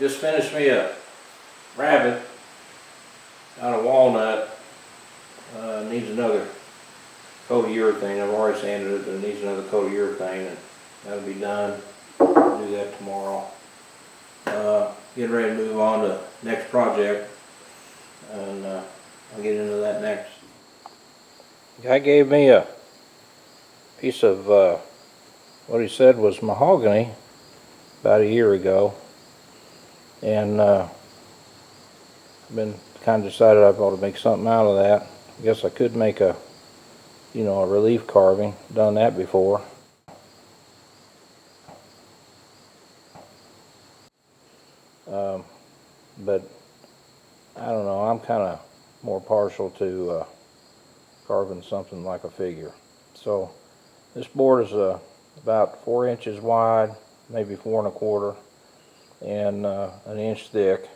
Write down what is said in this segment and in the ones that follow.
just finished me a rabbit out of walnut. Needs another coat of urethane. I've already sanded it, but it needs another coat of urethane, and that'll be done. I'll do that tomorrow. Getting ready to move on to next project, and I'll get into that next. The guy gave me a piece of what he said was mahogany about a year ago, and I've been kind of decided I ought to make something out of that. I guess I could make a, a relief carving. Done that before. But I don't know, I'm kind of more partial to carving something like a figure. So this board is about 4 inches wide, maybe 4 1/4, and an inch thick.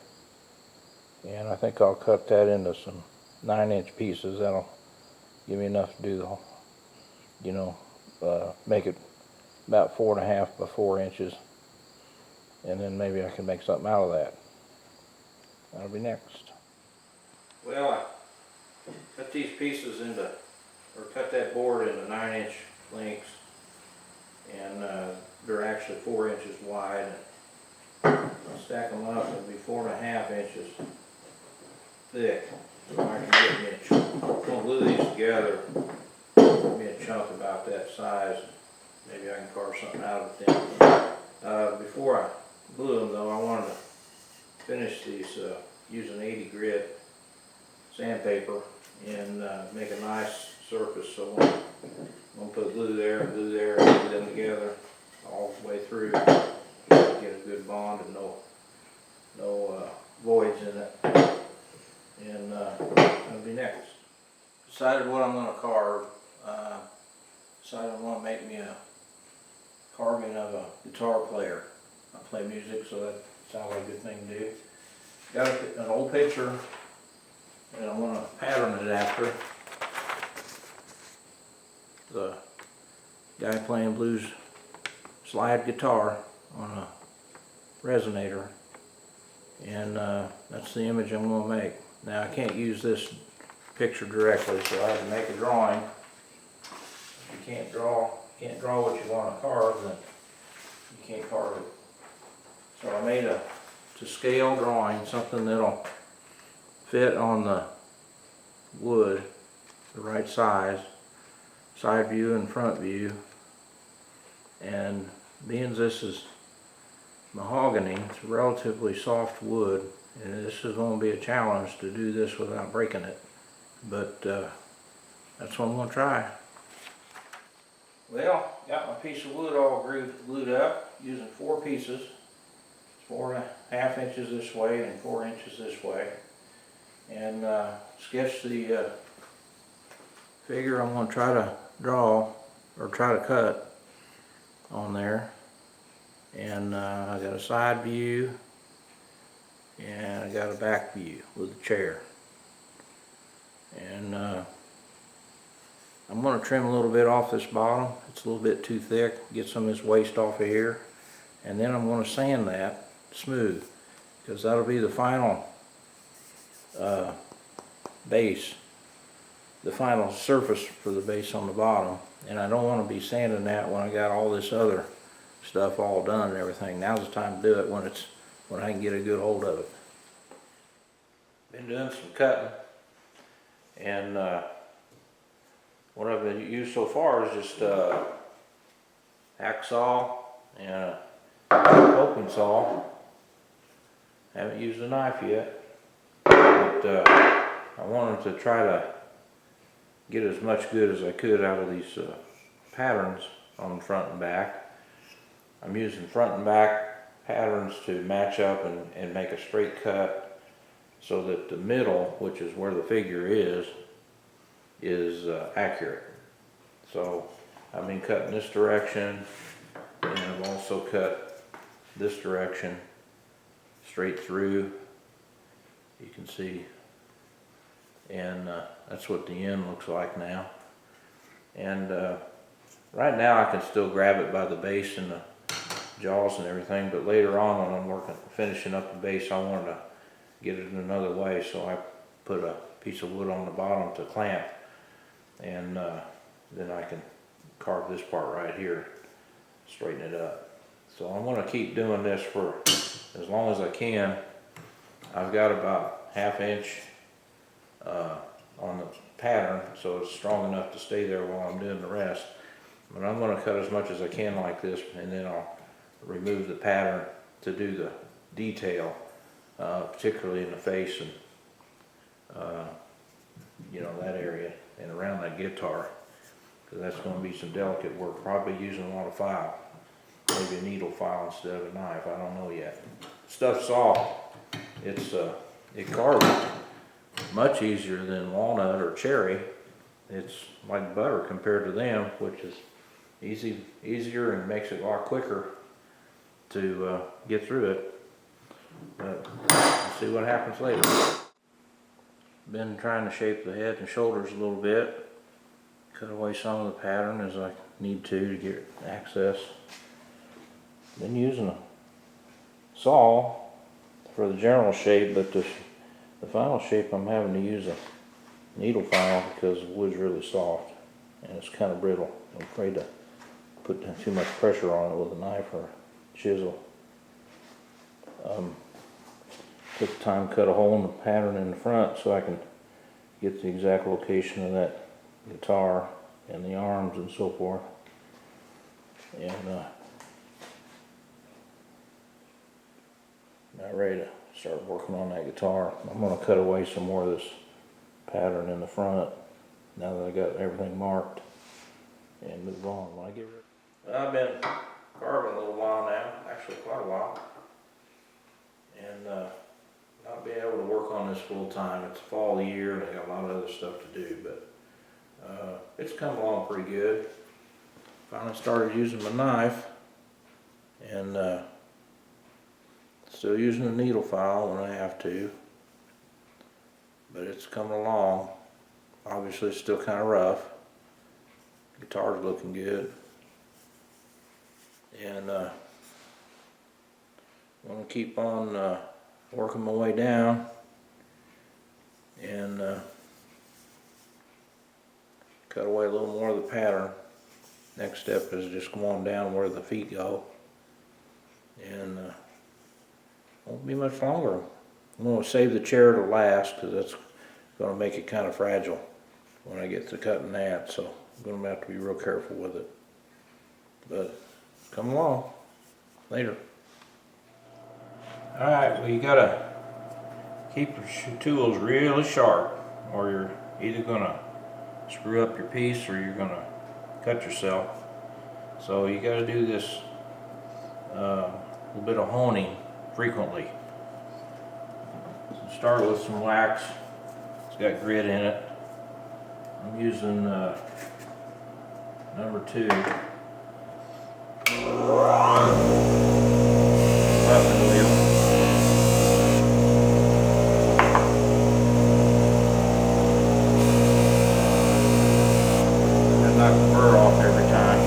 And I think I'll cut that into some 9-inch pieces. That'll give me enough to do the, make it about 4 1/2 by 4 inches. And then maybe I can make something out of that. That'll be next. Well, I cut these pieces into, or cut that board into 9-inch lengths, and they're actually 4 inches wide. I'll stack them up, it'll be 4 1/2 inches thick. So I can get me a chunk. I'm going to glue these together, give me a chunk about that size. Maybe I can carve something out of them. Before I glue them though, I wanted to finish these using 80 grit sandpaper and make a nice surface. So I'm going to put glue there, and glue them together all the way through. Get a good bond and no voids in it. And that'll be next. Decided what I'm going to carve. Decided I want to make me a carving of a guitar player. I play music, so that sounds like a good thing to do. Got an old picture, and I want to pattern it after the guy playing blues slide guitar on a resonator, and that's the image I'm going to make. Now I can't use this picture directly, so I have to make a drawing. If you can't draw what you want to carve, then you can't carve it. So I made a to scale drawing, something that'll fit on the wood, the right size, side view and front view. And being this is mahogany, it's a relatively soft wood, and this is going to be a challenge to do this without breaking it. But that's what I'm going to try. Well, got my piece of wood all glued up using 4 pieces. 4 1/2 inches this way and 4 inches this way, and sketch the figure I'm going to try to draw or try to cut on there. And I got a side view and I got a back view with a chair, and I'm going to trim a little bit off this bottom. It's a little bit too thick. Get some of this waste off of here, and then I'm going to sand that smooth, because that'll be the final base, the final surface for the base on the bottom. And I don't want to be sanding that when I got all this other stuff all done and everything. Now's the time to do it, when I can get a good hold of it. Been doing some cutting, and what I've been used so far is just hacksaw and a coping saw. Haven't used a knife yet, but I wanted to try to get as much good as I could out of these patterns on the front and back. I'm using front and back patterns to match up and make a straight cut, so that the middle, which is where the figure is accurate. So I've been cutting this direction, and I've also cut this direction straight through, you can see, and that's what the end looks like now. And right now I can still grab it by the base and jaws and everything, but later on when I'm finishing up the base, I wanted to get it another way, so I put a piece of wood on the bottom to clamp, and then I can carve this part right here, straighten it up. So I'm going to keep doing this for as long as I can. I've got about 1/2 inch on the pattern, so it's strong enough to stay there while I'm doing the rest. But I'm going to cut as much as I can like this, and then I'll remove the pattern to do the detail, particularly in the face and you know, that area and around that guitar, because that's going to be some delicate work. Probably using a lot of file, maybe a needle file instead of a knife. I don't know yet. Stuff's soft. It carves much easier than walnut or cherry. It's like butter compared to them, which is easier and makes it a lot quicker to get through it. But we'll see what happens later. Been trying to shape the head and shoulders a little bit. Cut away some of the pattern as I need to get access. Been using a saw for the general shape, but the final shape I'm having to use a needle file because the wood's really soft and it's kind of brittle. I'm afraid to put too much pressure on it with a knife or chisel. Took the time to cut a hole in the pattern in the front so I can get the exact location of that guitar and the arms and so forth. And now ready to start working on that guitar. I'm going to cut away some more of this pattern in the front now that I got everything marked and move on when I get ready. I've been carving a little while now, actually quite a while, and not being able to work on this full time. It's fall of the year and I got a lot of other stuff to do, but it's come along pretty good. Finally started using my knife, and still using the needle file when I have to, but it's coming along. Obviously it's still kind of rough. Guitar's looking good, and I'm going to keep on working my way down, and cut away a little more of the pattern. Next step is just go on down where the feet go, and won't be much longer. I'm going to save the chair to last because that's going to make it kind of fragile when I get to cutting that, so I'm going to have to be real careful with it. But come along later. Alright, well, you gotta keep your tools really sharp or you're either gonna screw up your piece or you're gonna cut yourself. So you gotta do this little bit of honing frequently. So start with some wax. It's got grit in it. I'm using number 2. Button wheel. And knock the burr off every time.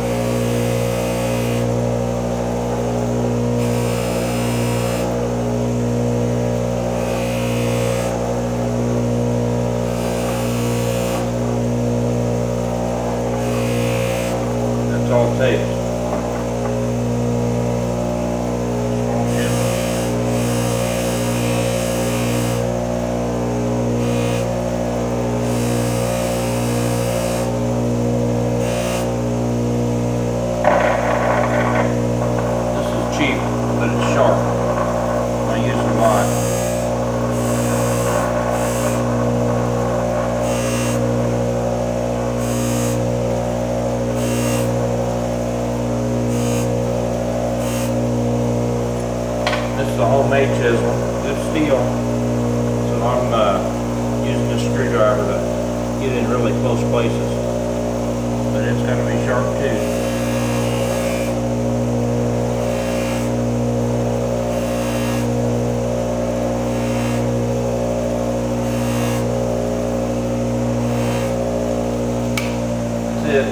That's all it takes. This is a homemade chisel, good steel, so I'm using this screwdriver to get in really close places, but it's got to be sharp too. That's it.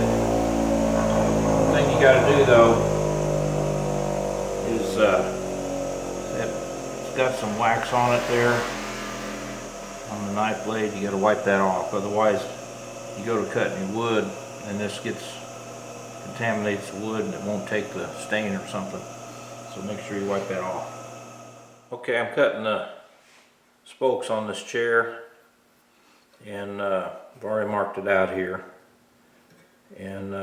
The thing you got to do though marks on it there on the knife blade. You got to wipe that off, otherwise you go to cutting your wood and this contaminates the wood and it won't take the stain or something. So make sure you wipe that off. Okay, I'm cutting the spokes on this chair, and I've already marked it out here. And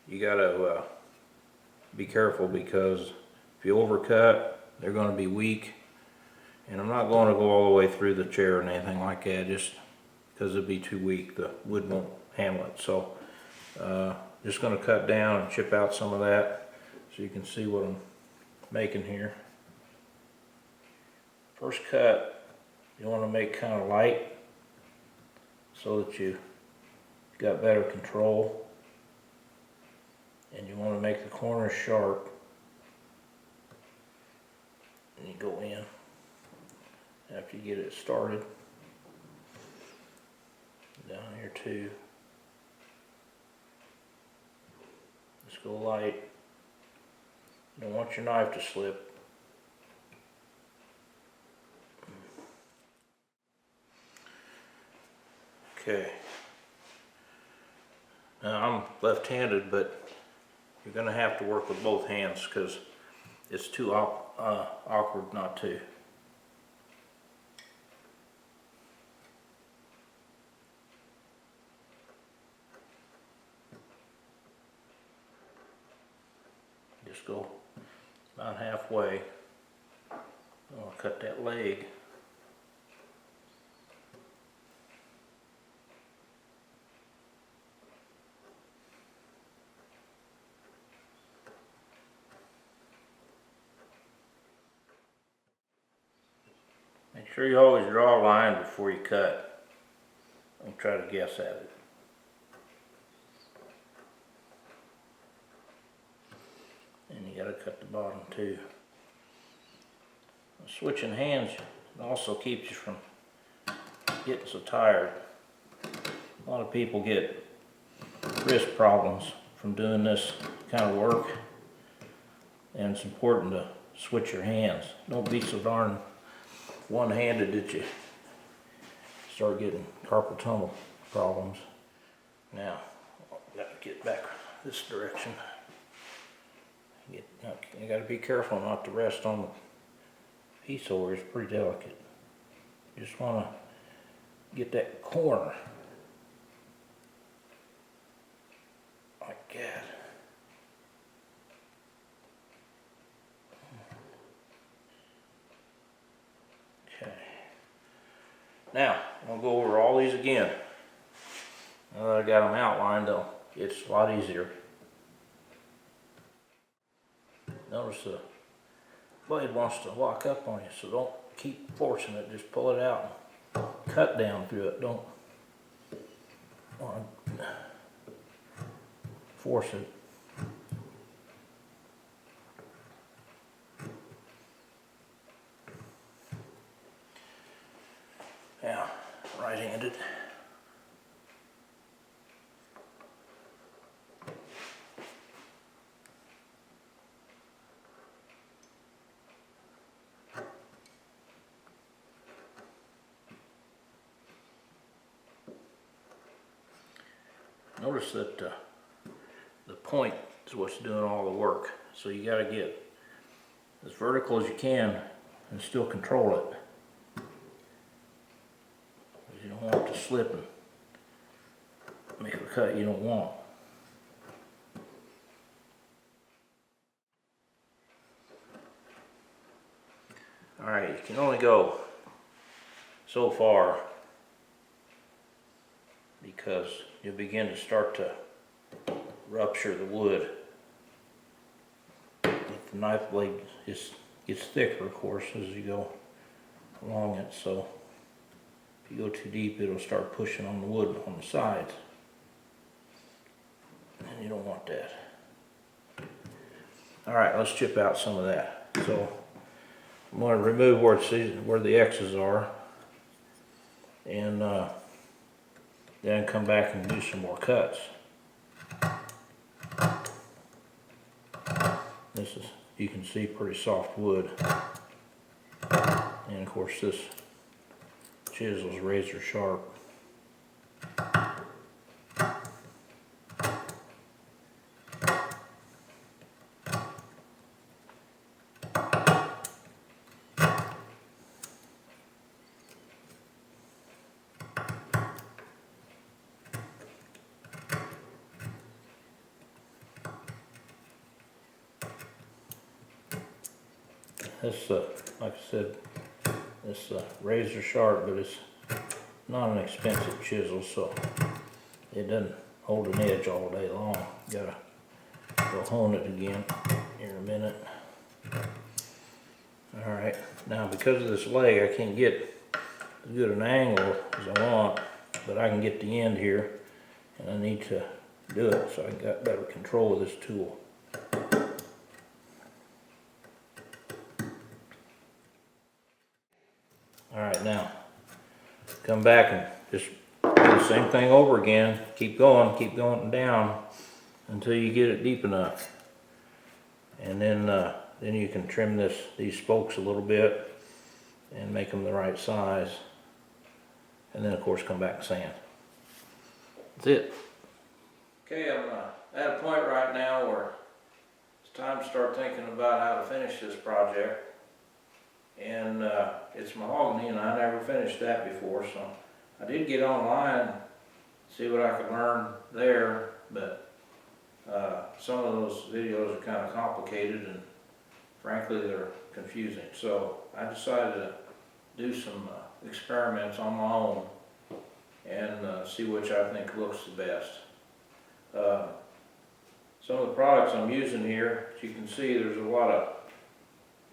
you gotta be careful, because if you overcut, they're going to be weak. And I'm not going to go all the way through the chair or anything like that, just because it'd be too weak. The wood won't handle it. So just going to cut down and chip out some of that so you can see what I'm making here. First cut, you want to make kind of light so that you got better control, and you want to make the corners sharp, and you go in after you get it started. Down here too. Just go light. You don't want your knife to slip. Okay. Now I'm left-handed, but you're going to have to work with both hands because it's too awkward not to. Just go about halfway. I'll cut that leg. Make sure you always draw a line before you cut. Don't try to guess at it. And you got to cut the bottom too. Switching hands also keeps you from getting so tired. A lot of people get wrist problems from doing this kind of work, and it's important to switch your hands. Don't be so darn one-handed that you start getting carpal tunnel problems. Now, I've got to get back this direction. You got to be careful not to rest on the piece over. It's pretty delicate. You just want to get that corner like that. Okay. Now, I'll go over all these again. Now that I got them outlined, it's a lot easier. Notice the blade wants to lock up on you, so don't keep forcing it. Just pull it out and cut down through it. Don't force it. Now, right-handed. Notice that the point is what's doing all the work. So you got to get as vertical as you can and still control it. You don't want it to slip and make a cut you don't want. Alright, you can only go so far because you'll begin to start to rupture the wood. If the knife blade gets thicker, of course, as you go along it, so if you go too deep, it'll start pushing on the wood on the sides, and you don't want that. Alright, let's chip out some of that. So I'm going to remove where the X's are, and then come back and do some more cuts. This is, you can see, pretty soft wood. And of course this chisel's razor sharp. This, like I said, this razor sharp, but it's not an expensive chisel, so it doesn't hold an edge all day long. Gotta go hone it again here in a minute. Alright, now because of this leg, I can't get as good an angle as I want, but I can get the end here, and I need to do it so I got better control of this tool. Alright, now come back and just do the same thing over again. Keep going down until you get it deep enough. And then you can trim these spokes a little bit and make them the right size. And then of course come back and sand. That's it. Okay, I'm at a point right now where it's time to start thinking about how to finish this project. And it's mahogany, and I never finished that before, so I did get online, see what I could learn there, but some of those videos are kind of complicated and frankly they're confusing. So I decided to do some experiments on my own and see which I think looks the best. Some of the products I'm using here, as you can see, there's a lot of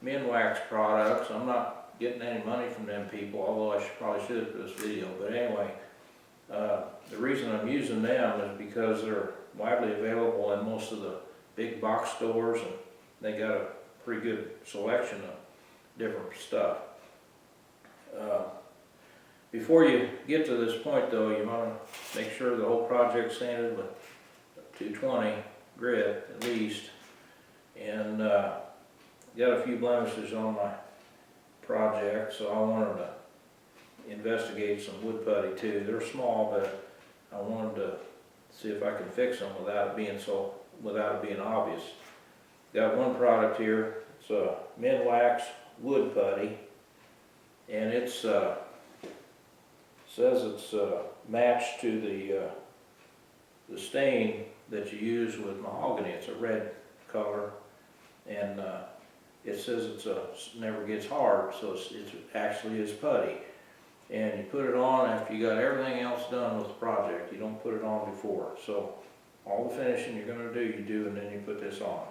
Minwax products. I'm not getting any money from them people, although I probably should for this video. But anyway, the reason I'm using them is because they're widely available in most of the big box stores, and they got a pretty good selection of different stuff. Before you get to this point though, you want to make sure the whole project's sanded with 220 grit at least, and got a few blemishes on my project, so I wanted to investigate some wood putty too. They're small, but I wanted to see if I could fix them without it being obvious. Got one product here. It's a Minwax wood putty, and it's says it's matched to the stain that you use with mahogany. It's a red color, and it says never gets hard, so it actually is putty. And you put it on after you got everything else done with the project. You don't put it on before. So all the finishing you're going to do, you do, and then you put this on.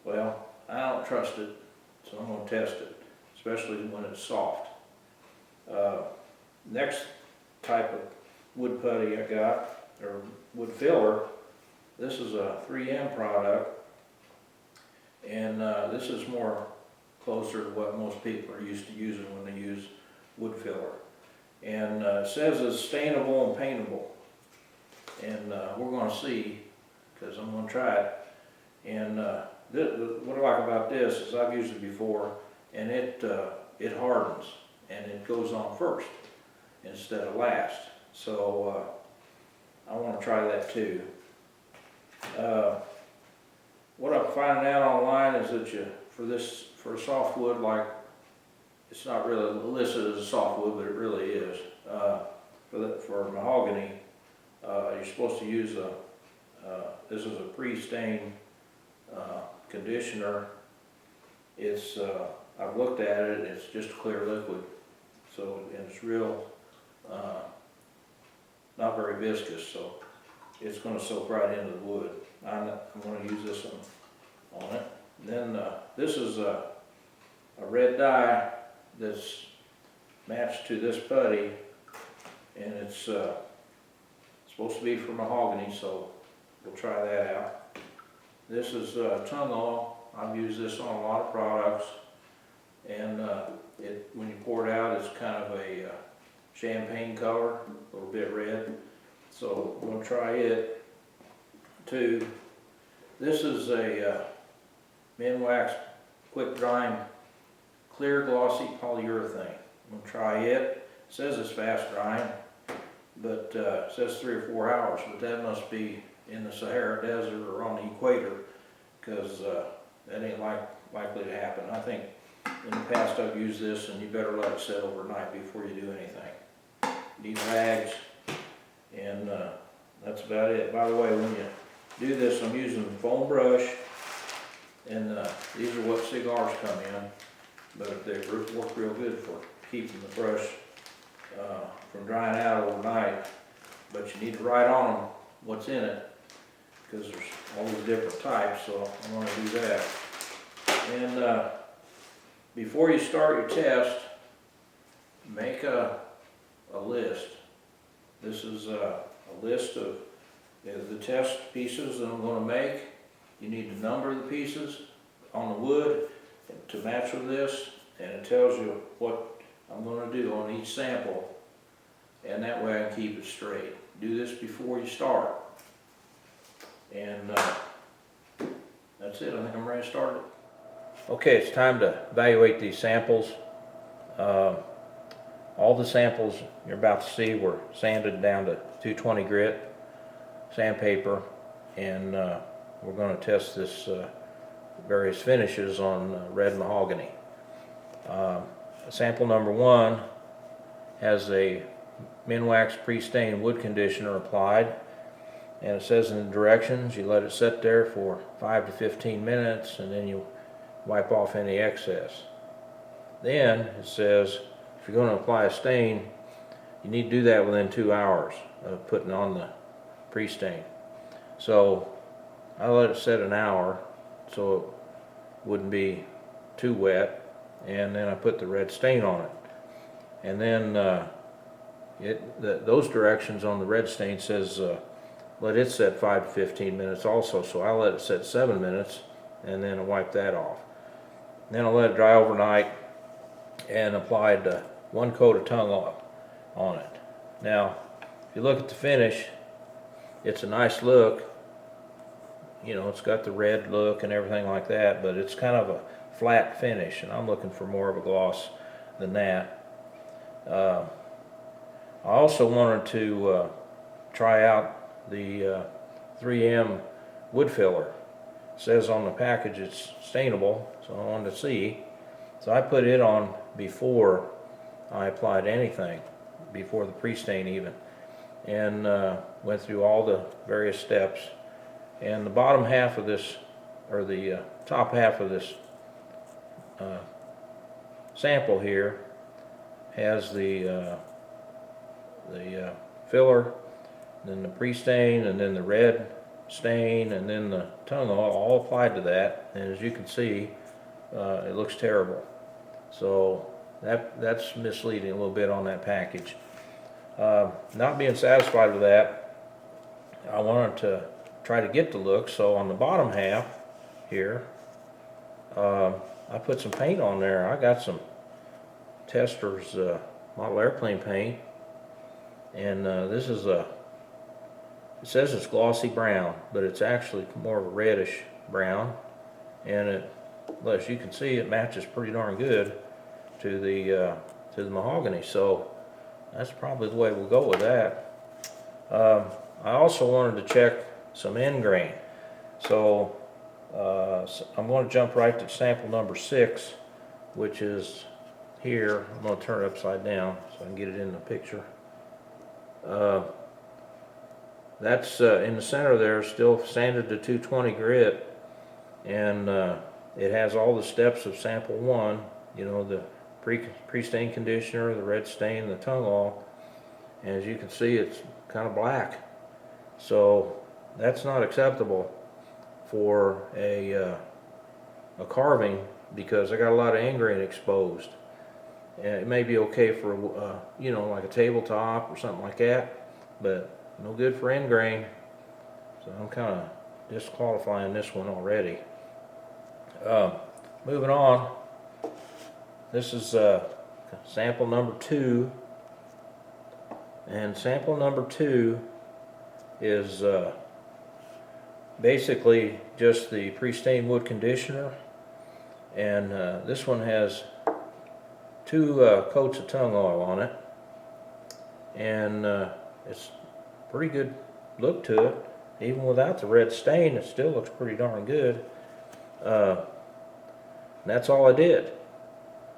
Well, I don't trust it, so I'm going to test it, especially when it's soft. Next type of wood putty I got, or wood filler, this is a 3M product. And this is more closer to what most people are used to using when they use wood filler. And it says it's stainable and paintable. And we're going to see, because I'm going to try it. And what I like about this is I've used it before, and it hardens, and it goes on first instead of last. So I want to try that too. What I'm finding out online is that for a softwood, like, it's not really listed as a softwood, but it really is. For mahogany, you're supposed to use this is a pre-stain conditioner. It's I've looked at it. It's just a clear liquid, so and it's real not very viscous, so it's going to soak right into the wood. I'm going to use this on it. And then this is a red dye that's matched to this putty, and it's supposed to be for mahogany, so we'll try that out. This is tung oil. I've used this on a lot of products, and when you pour it out, it's kind of a champagne color, a little bit red. So we're going to try it too. This is a Minwax quick drying clear glossy polyurethane. I'm going to try it. It says it's fast drying, but it says 3 or 4 hours, but that must be in the Sahara Desert or on the equator, because that ain't likely to happen. I think in the past I've used this, and you better let it sit overnight before you do anything. Need rags, and that's about it. By the way, when you do this, I'm using a foam brush, and these are what cigars come in, but they work real good for keeping the brush from drying out overnight. But you need to write on them what's in it, because there's all these different types, so I'm going to do that. And before you start your test, make a list. This is a list of the test pieces that I'm going to make. You need to number the pieces on the wood to match with this, and it tells you what I'm going to do on each sample, and that way I can keep it straight. Do this before you start. And that's it. I think I'm ready to start it. Okay, it's time to evaluate these samples. All the samples you're about to see were sanded down to 220 grit sandpaper, and we're going to test this various finishes on red mahogany. Sample number 1 has a Minwax pre-stained wood conditioner applied, and it says in the directions you let it sit there for 5 to 15 minutes, and then you wipe off any excess. Then it says if you're going to apply a stain, you need to do that within 2 hours of putting on the pre-stain. So I let it set an hour so it wouldn't be too wet, and then I put the red stain on it. And then those directions on the red stain says let it set 5 to 15 minutes also, so I let it set 7 minutes, and then I wipe that off. Then I let it dry overnight and applied 1 coat of tongue oil on it. Now, if you look at the finish, it's a nice look. You know, it's got the red look and everything like that, but it's kind of a flat finish, and I'm looking for more of a gloss than that. I also wanted to try out the 3M wood filler. It says on the package it's stainable, so I wanted to see. So I put it on before I applied anything, before the pre-stain even, and went through all the various steps. And the bottom half of this, or the top half of this sample here has the filler, then the pre-stain, and then the red stain, and then the tongue oil, all applied to that. And as you can see, it looks terrible. So that's misleading a little bit on that package. Not being satisfied with that, I wanted to try to get the look. So on the bottom half here, I put some paint on there. I got some Tester's model airplane paint, and this is it says it's glossy brown, but it's actually more of a reddish brown, and as you can see, it matches pretty darn good to the mahogany. So that's probably the way we'll go with that. I also wanted to check some end grain, so I'm going to jump right to sample number 6, which is here. I'm going to turn it upside down so I can get it in the picture. That's in the center there, still sanded to 220 grit, and it has all the steps of sample 1, you know, the pre-stain conditioner, the red stain, the tongue oil, and as you can see, it's kind of black. So that's not acceptable for a carving, because I got a lot of end grain exposed. And it may be okay for you know, like a tabletop or something like that, but no good for end grain. So I'm kind of disqualifying this one already. Moving on, this is sample number 2, and sample number 2 is basically just the pre-stained wood conditioner, and this one has two coats of tung oil on it, and it's pretty good look to it. Even without the red stain, it still looks pretty darn good. That's all I did.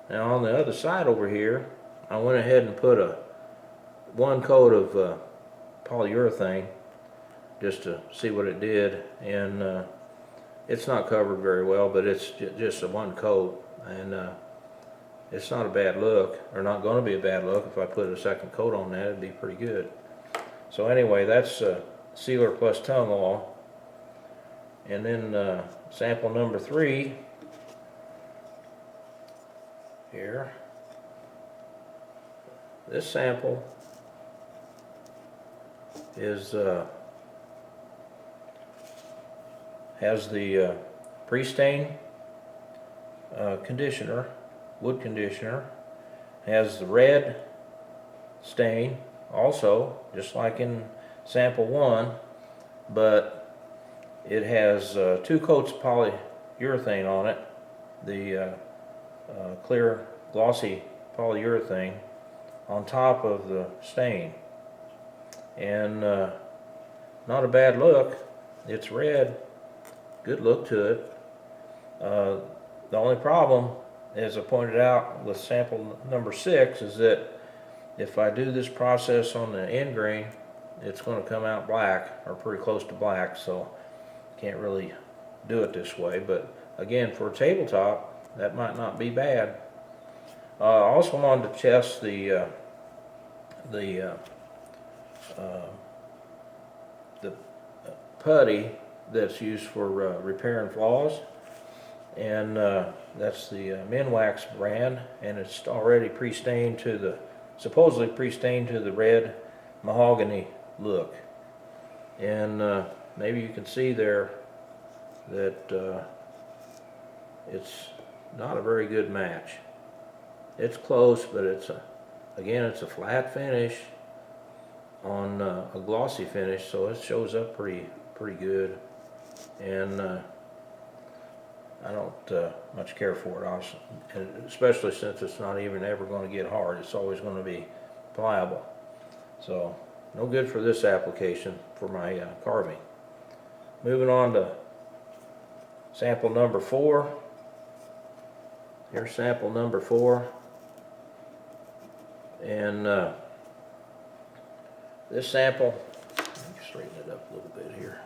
Now on the other side over here, I went ahead and put one coat of polyurethane just to see what it did, and it's not covered very well, but it's just a one coat, and it's not a bad look, or not going to be a bad look. If I put a second coat on that, it'd be pretty good. So anyway, that's sealer plus tung oil. And then sample number 3 here. This sample is has the pre-stain conditioner, wood conditioner, has the red stain also, just like in sample 1, but it has 2 coats of polyurethane on it, the clear glossy polyurethane on top of the stain, and not a bad look. It's red, good look to it. The only problem, as I pointed out with sample number 6, is that if I do this process on the end grain, it's going to come out black, or pretty close to black, so can't really do it this way. But again, for a tabletop, that might not be bad. I also wanted to test the putty that's used for repairing flaws, and that's the Minwax brand, and it's already pre-stained to the, supposedly pre-stained to the red mahogany look. And maybe you can see there that it's not a very good match. It's close, but it's again, it's a flat finish on a glossy finish, so it shows up pretty good. And I don't much care for it, and especially since it's not even ever going to get hard. It's always going to be pliable. So no good for this application for my carving. Moving on to sample number 4. Here's sample number 4. And this sample, let me straighten it up a little bit here.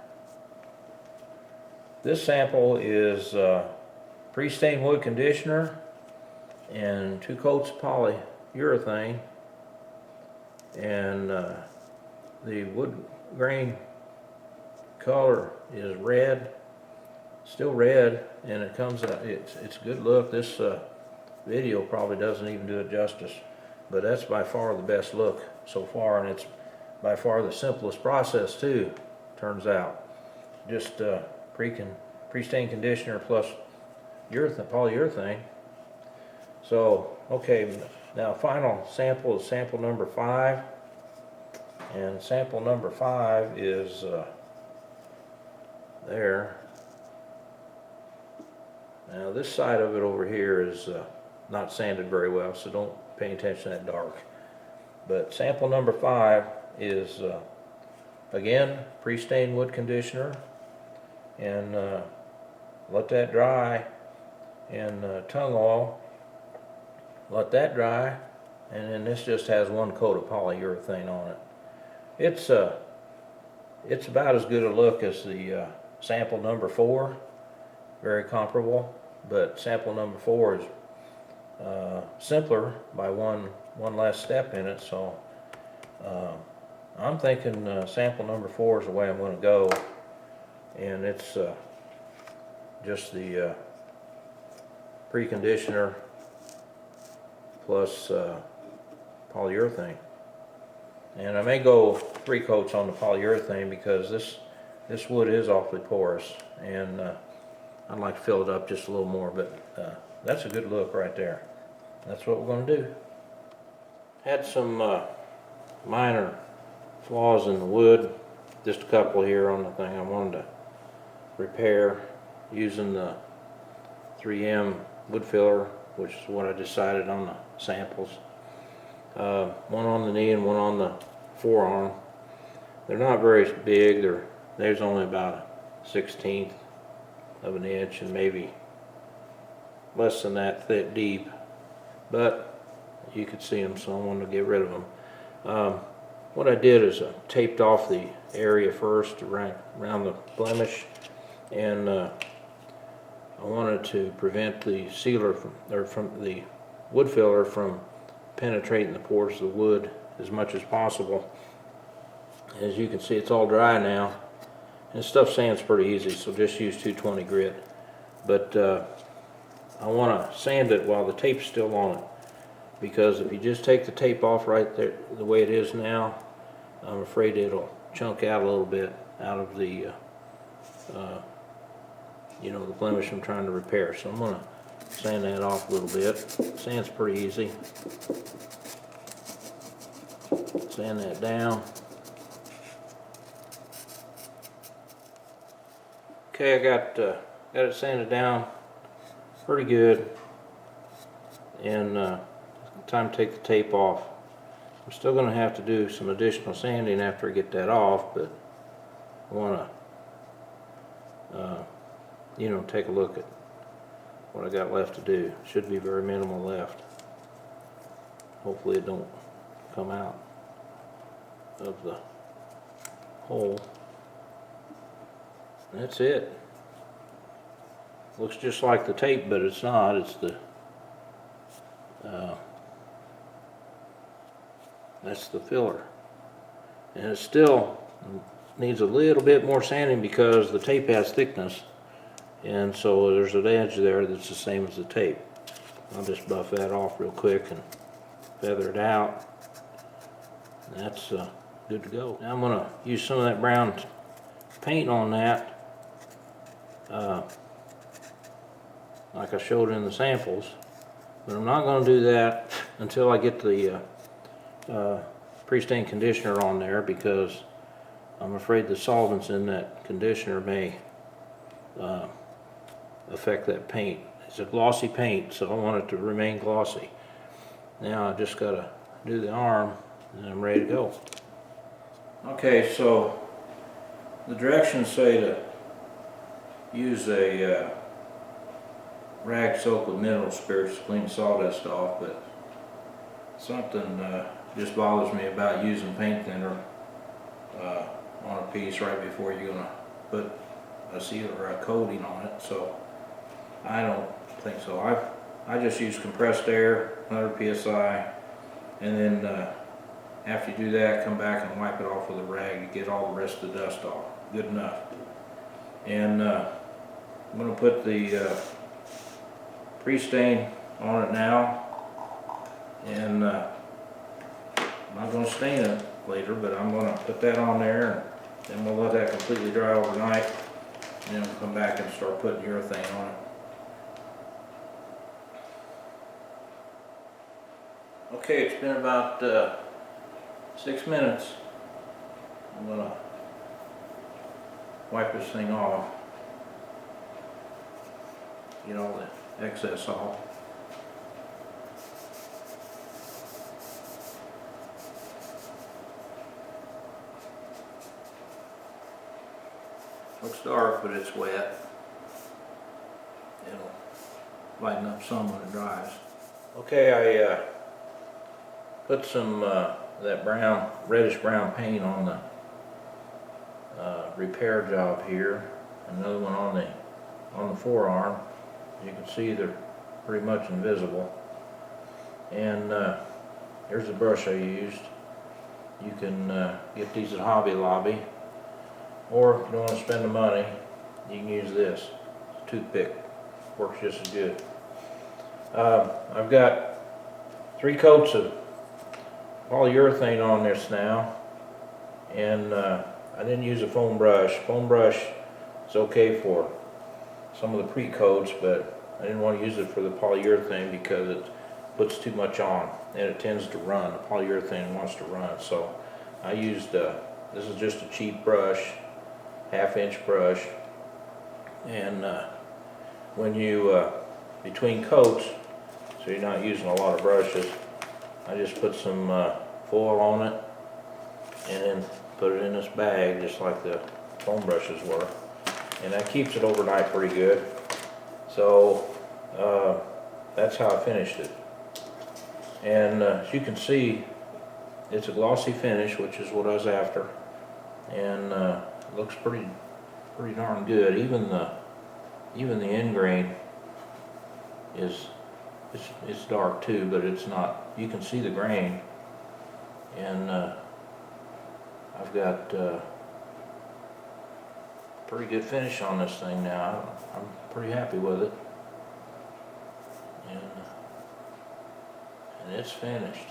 This sample is pre-stained wood conditioner and 2 coats of polyurethane, and the wood grain color is red, still red, and it comes out, it's a good look. This video probably doesn't even do it justice, but that's by far the best look so far, and it's by far the simplest process too, turns out. Just pre-stained conditioner plus polyurethane. So okay, now final sample is sample number 5, and sample number 5 is there. Now this side of it over here is not sanded very well, so don't pay attention to that dark. But sample number 5 is again pre-stained wood conditioner, and let that dry, and tung oil, let that dry, and then this just has 1 coat of polyurethane on it. It's about as good a look as the sample number 4, very comparable, but sample number 4 is simpler by one less step in it. So I'm thinking sample number 4 is the way I'm going to go, and it's just the preconditioner plus polyurethane. And I may go 3 coats on the polyurethane because this wood is awfully porous, and I'd like to fill it up just a little more, but that's a good look right there. That's what we're going to do. Had some minor flaws in the wood, just a couple here on the thing I wanted to repair using the 3M wood filler, which is what I decided on the samples. One on the knee and one on the forearm. They're not very big. There's only about a 1/16 of an inch and maybe less than that thick deep, but you could see them, so I wanted to get rid of them. What I did is I taped off the area first around the blemish, and I wanted to prevent the sealer from the wood filler from penetrating the pores of the wood as much as possible. As you can see, it's all dry now, and stuff sands pretty easy, so just use 220 grit. But I want to sand it while the tape's still on it, because if you just take the tape off right there the way it is now, I'm afraid it'll chunk out a little bit out of the you know, the blemish I'm trying to repair. So I'm going to sand that off a little bit. Sand's pretty easy. Sand that down. Okay, I got it sanded down pretty good, and time to take the tape off. I'm still going to have to do some additional sanding after I get that off, but I want to you know, take a look at what I got left to do. Should be very minimal left. Hopefully it don't come out of the hole. That's it. Looks just like the tape, but it's not. It's the that's the filler, and it still needs a little bit more sanding because the tape has thickness, and so there's an edge there that's the same as the tape. I'll just buff that off real quick and feather it out. That's good to go. Now I'm going to use some of that brown paint on that, like I showed in the samples, but I'm not going to do that until I get the pre-stain conditioner on there, because I'm afraid the solvents in that conditioner may affect that paint. It's a glossy paint, so I want it to remain glossy. Now I just got to do the arm and I'm ready to go. Okay, so the directions say to use a rag soaked with mineral spirits to clean sawdust off, but something just bothers me about using paint thinner on a piece right before you're going to put a seal or a coating on it, so I don't think so. I just use compressed air, 100 psi, and then after you do that, come back and wipe it off with a rag to get all the rest of the dust off. Good enough. And I'm going to put the pre-stain on it now, and I'm not going to stain it later, but I'm going to put that on there, and then we'll let that completely dry overnight, and then we'll come back and start putting urethane on it. Okay, it's been about 6 minutes. I'm going to wipe this thing off, get all the excess off. Looks dark, but it's wet. It'll lighten up some when it dries. Okay, I put some that brown, reddish brown paint on the repair job here. Another one on the forearm. As you can see, they're pretty much invisible. And here's the brush I used. You can get these at Hobby Lobby, or if you don't want to spend the money, you can use this. It's a toothpick. Works just as good. I've got 3 coats of polyurethane on this now, and I didn't use a foam brush. Foam brush is okay for some of the pre-coats, but I didn't want to use it for the polyurethane because it puts too much on and it tends to run. The polyurethane wants to run, so I used this is just a cheap brush, 1/2-inch brush, and when you between coats, so so you're not using a lot of brushes. I just put some foil on it and then put it in this bag just like the foam brushes were, and that keeps it overnight pretty good. So that's how I finished it. And as you can see, it's a glossy finish, which is what I was after, and looks pretty darn good. Even the end grain is it's dark too, but it's not. You can see the grain, and I've got pretty good finish on this thing now. I'm pretty happy with it, and it's finished.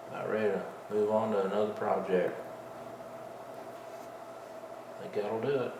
About ready to move on to another project. I think that'll do it.